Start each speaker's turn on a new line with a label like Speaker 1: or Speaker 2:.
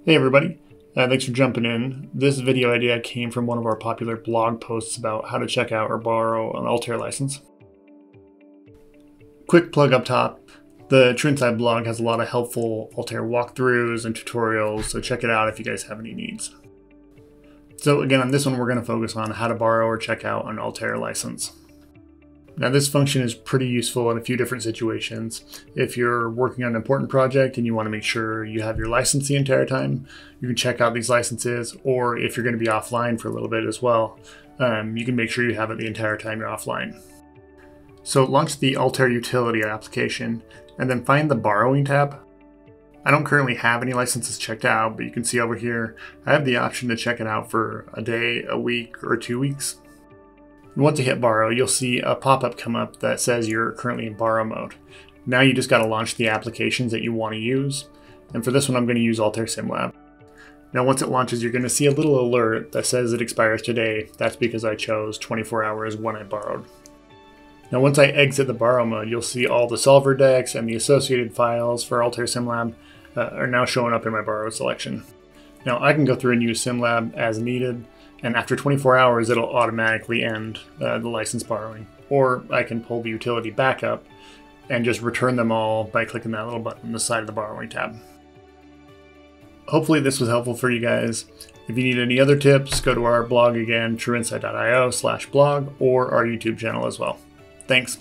Speaker 1: Hey everybody, thanks for jumping in. This video idea came from one of our popular blog posts about how to check out or borrow an Altair license. Quick plug up top, the True Insight blog has a lot of helpful Altair walkthroughs and tutorials, so check it out if you guys have any needs. So again, on this one we're going to focus on how to borrow or check out an Altair license. Now this function is pretty useful in a few different situations. If you're working on an important project and you want to make sure you have your license the entire time, you can check out these licenses, or if you're going to be offline for a little bit as well, you can make sure you have it the entire time you're offline. So launch the Altair utility application and then find the borrowing tab. I don't currently have any licenses checked out, but you can see over here, I have the option to check it out for a day, a week, or 2 weeks. And once you hit borrow, you'll see a pop-up come up that says you're currently in borrow mode. Now you just got to launch the applications that you want to use. And for this one, I'm going to use Altair SimLab. Now once it launches, you're going to see a little alert that says it expires today. That's because I chose 24 hours when I borrowed. Now once I exit the borrow mode, you'll see all the solver decks and the associated files for Altair SimLab are now showing up in my borrow selection. Now I can go through and use SimLab as needed, and after 24 hours it'll automatically end the license borrowing. Or I can pull the utility back up and just return them all by clicking that little button on the side of the borrowing tab. Hopefully this was helpful for you guys. If you need any other tips, go to our blog again, trueinsight.io/blog, or our YouTube channel as well. Thanks.